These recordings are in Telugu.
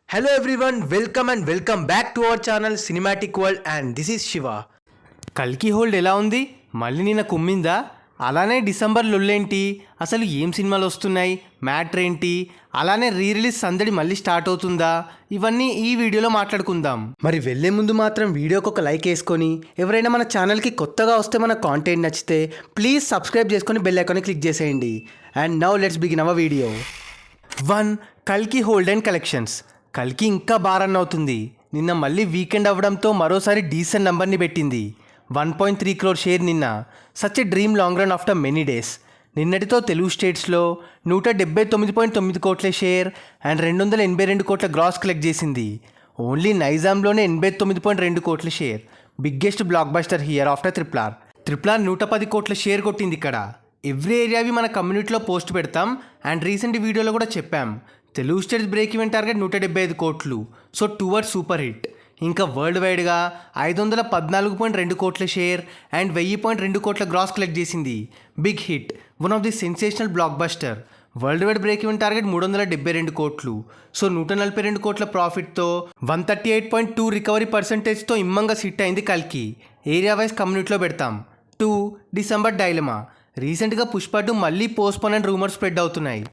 Hello everyone, welcome back to our channel Cinematic World and this is Shiva. కల్కి హోల్డ్ ఎలా ఉంది? మళ్ళీ నిన్న కుమ్మిందా? అలానే డిసెంబర్ లొల్లేంటి? అసలు ఏం సినిమాలు వస్తున్నాయి? మ్యాటర్ ఏంటి? అలానే రీ రిలీజ్ సందడి మళ్ళీ స్టార్ట్ అవుతుందా? ఇవన్నీ ఈ వీడియోలో మాట్లాడుకుందాం. మరి వెళ్ళే ముందు మాత్రం వీడియోకి ఒక లైక్ వేసుకొని, ఎవరైనా మన ఛానల్కి కొత్తగా వస్తే మన కాంటెంట్ నచ్చితే ప్లీజ్ సబ్స్క్రైబ్ చేసుకొని బెల్ ఐకాన్ని క్లిక్ చేసేయండి. And now let's begin our video. 1. కల్కి హోల్డ్ అండ్ కలెక్షన్స్. కల్కి ఇంకా బారన్ అవుతుంది. నిన్న మళ్ళీ వీకెండ్ అవ్వడంతో మరోసారి డీసెంట్ నెంబర్ని పెట్టింది. 1.3 crore షేర్ నిన్న. Such a dream long run after many days. నిన్నటితో తెలుగు స్టేట్స్లో 179.9 కోట్ల షేర్ అండ్ 282 కోట్ల గ్రాస్ కలెక్ట్ చేసింది. ఓన్లీ నైజాంలోనే 89.2 కోట్ల share. Biggest blockbuster here after RRR. RRR 110 కోట్ల షేర్ కొట్టింది ఇక్కడ. ఎవ్రీ ఏరియావి మన కమ్యూనిటీలో పోస్ట్ పెడతాం అండ్ రీసెంట్ వీడియోలో కూడా చెప్పాం. Telugu states break even target 175 కోట్లు. So towards super hit. ఇంకా వరల్డ్ వైడ్గా 514.2 కోట్ల షేర్ అండ్ 1000.2 కోట్ల గ్రాస్ కలెక్ట్ చేసింది. Big hit, one of the sensational blockbuster. World wide break even target 372 కోట్లు. సో 142 కోట్ల ప్రాఫిట్తో 138.2 రికవరీ పర్సెంటేజ్తో ఇమ్మంగా సిట్ అయింది కల్కి. ఏరియా వైజ్ కమ్యూనిటీలో పెడతాం. 2. December dilemma. రీసెంట్గా పుష్ప 2 మళ్ళీ పోస్ట్పోన్ అండ్ రూమర్స్ స్ప్రెడ్ అవుతున్నాయి.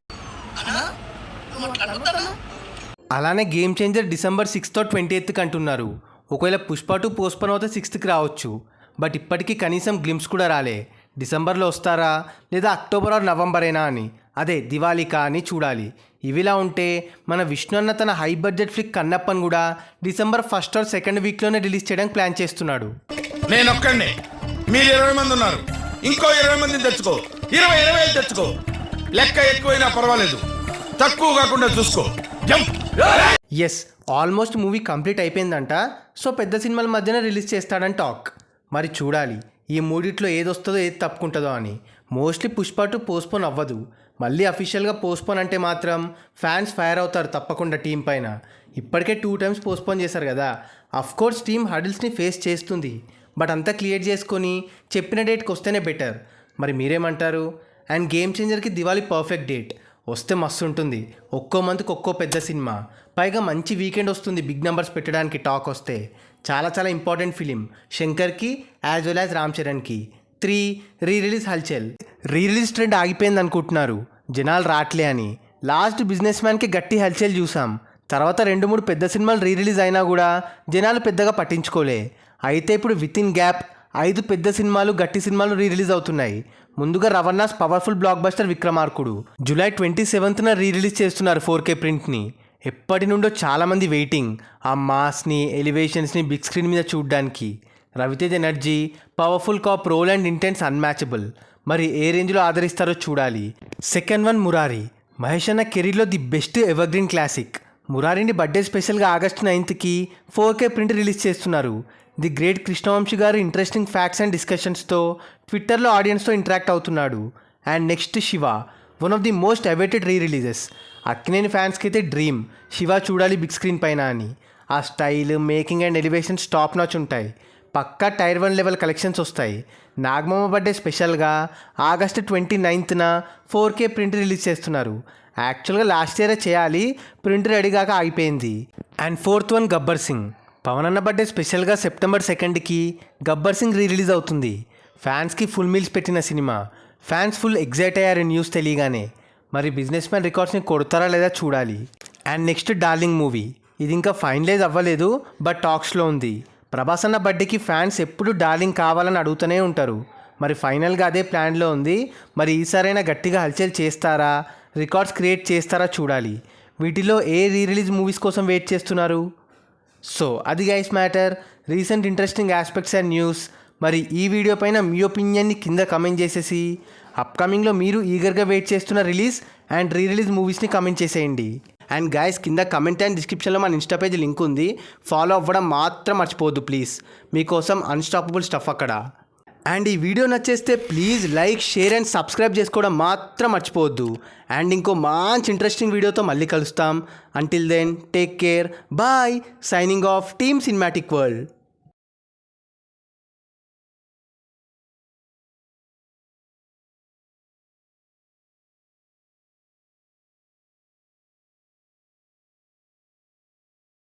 అలానే game changer December 6th or 28th అంటున్నారు. ఒకవేళ పుష్ప 2 పోస్ట్పోన్ అవుతే 6th రావచ్చు. బట్ ఇప్పటికీ కనీసం గ్లిమ్స్ కూడా రాలే. డిసెంబర్లో వస్తారా లేదా అక్టోబర్ ఆర్ నవంబరేనా అని, అదే దివాళీకా అని చూడాలి. ఇవిలా ఉంటే మన విష్ణు అన్న తన హై బడ్జెట్ ఫ్లిక్ కన్నప్పని కూడా డిసెంబర్ 1st or 2nd వీక్లోనే రిలీజ్ చేయడానికి ప్లాన్ చేస్తున్నాడు. నేను ఒక్కడిని, మీరు 20 మంది ఉన్నారు, ఇంకో 20 మందిని తెచ్చుకో, 20 తెచ్చుకో. లెక్క ఎక్కువైనా పర్వాలేదు, తక్కువ కాకుండా చూసుకో. ఎస్, ఆల్మోస్ట్ మూవీ కంప్లీట్ అయిపోయిందంట. సో పెద్ద సినిమాల మధ్యన రిలీజ్ చేస్తాడని టాక్. మరి చూడాలి ఈ మూడిట్లో ఏది వస్తుందో ఏది తప్పుకుంటుందో అని. మోస్ట్లీ పుష్ప 2 పోస్ట్పోన్ అవ్వదు. మళ్ళీ అఫీషియల్గా పోస్ట్పోన్ అంటే మాత్రం ఫ్యాన్స్ ఫైర్ అవుతారు తప్పకుండా టీం పైన. ఇప్పటికే 2 times పోస్ట్పోన్ చేశారు కదా. అఫ్కోర్స్ టీమ్ హడిల్స్ని ఫేస్ చేస్తుంది. బట్ అంతా క్లియర్ చేసుకొని చెప్పిన డేట్కి వస్తేనే బెటర్. మరి మీరేమంటారు? అండ్ గేమ్ చేంజర్కి దివాళీ పర్ఫెక్ట్ డేట్. వస్తే మస్తు ఉంటుంది. ఒక్కో మంత్కి ఒక్కో పెద్ద సినిమా, పైగా మంచి వీకెండ్ వస్తుంది బిగ్ నెంబర్స్ పెట్టడానికి టాక్ వస్తే. చాలా చాలా ఇంపార్టెంట్ ఫిలిం శంకర్కి యాజ్ వెల్ యాజ్ రామ్ చరణ్కి. 3. రీ రిలీజ్ హల్చల్. రీ రిలీజ్ ట్రెండ్ ఆగిపోయింది అనుకుంటున్నారు జనాలు రాట్లే అని. లాస్ట్ బిజినెస్ మ్యాన్కి గట్టి హల్చల్ చూసాం. తర్వాత 2-3 పెద్ద సినిమాలు రీ రిలీజ్ అయినా కూడా జనాలు పెద్దగా పట్టించుకోలే. అయితే ఇప్పుడు విత్ ఇన్ గ్యాప్ 5 పెద్ద సినిమాలు గట్టి సినిమాలు రీ రిలీజ్ అవుతున్నాయి. ముందుగా రవణాస్ పవర్ఫుల్ బ్లాక్ బస్టర్ విక్రమార్కుడు జూలై 27th రీ రిలీజ్ చేస్తున్నారు 4K ప్రింట్ని. ఎప్పటి నుండో చాలామంది వెయిటింగ్ ఆ మాస్ని, ఎలివేషన్స్ని బిగ్ స్క్రీన్ మీద చూడడానికి. Raviteja energy, powerful cop role and intense unmatchable. మరి ఏ రేంజ్లో ఆదరిస్తారో చూడాలి. Second one Murari. మహేష్ అన్న కెరీర్లో the best evergreen classic. మురారిని birthday స్పెషల్గా August 9th 4K print release చేస్తున్నారు. ది గ్రేట్ కృష్ణవంశీ గారు ఇంట్రెస్టింగ్ ఫ్యాక్ట్స్ అండ్ డిస్కషన్స్తో ట్విట్టర్లో ఆడియన్స్తో ఇంటరాక్ట్ అవుతున్నాడు. And next Shiva, one of the most awaited re releases. Akkineni ఫ్యాన్స్కి అయితే డ్రీమ్ శివ చూడాలి బిగ్ స్క్రీన్ పైన అని. ఆ style, making and elevations top notch ఉంటాయి. పక్కా Tier 1 లెవెల్ కలెక్షన్స్ వస్తాయి. నాగమామ బర్త్డే స్పెషల్గా August 29th 4K print release చేస్తున్నారు. యాక్చువల్గా లాస్ట్ ఇయరే చేయాలి, ప్రింట్ రెడీగాక ఆగిపోయింది. And 4th one Gabbar Singh. Pawan అన్న బర్త్డే స్పెషల్గా September 2nd Gabbar Singh re release అవుతుంది. ఫ్యాన్స్కి ఫుల్ మీల్స్ పెట్టిన సినిమా. ఫ్యాన్స్ ఫుల్ ఎగ్జైట్ అయ్యారు న్యూస్ తెలియగానే. మరి బిజినెస్ మ్యాన్ రికార్డ్స్ని కొడతారా లేదా చూడాలి. And next darling movie. ఇది ఇంకా ఫైనలైజ్ అవ్వలేదు బట్ టాక్స్లో ఉంది. ప్రభాస్ అన్న బర్త్డేకి ఫ్యాన్స్ ఎప్పుడు డార్లింగ్ కావాలని అడుగుతూనే ఉంటారు. మరి ఫైనల్గా అదే ప్లాన్లో ఉంది. మరి ఈసారైనా గట్టిగా హల్చల్ చేస్తారా, రికార్డ్స్ క్రియేట్ చేస్తారా చూడాలి. వీటిలో ఏ రీ రిలీజ్ మూవీస్ కోసం వెయిట్ చేస్తున్నారు? సో అది guys matter, recent interesting aspects and news. మరి ఈ వీడియో పైన మీ ఒపీనియన్ని కింద కమెంట్ చేసేసి అప్కమింగ్లో మీరు ఈగర్గా వెయిట్ చేస్తున్న రిలీజ్ అండ్ రీ రిలీజ్ మూవీస్ని కమెంట్ చేసేయండి. అండ్ గైస్ కింద కమెంట్ అండ్ డిస్క్రిప్షన్లో మన ఇన్స్టా పేజ్ లింక్ ఉంది, ఫాలో అవ్వడం మాత్రం మర్చిపోవద్దు ప్లీజ్. మీకోసం అన్స్టాపబుల్ స్టఫ్ అక్కడ. అండ్ ఈ వీడియో నచ్చేస్తే please like, share and subscribe చేసుకోవడం మాత్రం మర్చిపోవద్దు. అండ్ ఇంకో మంచి ఇంట్రెస్టింగ్ వీడియోతో మళ్ళీ కలుస్తాం. Until then take care, bye. Signing off team cinematic world.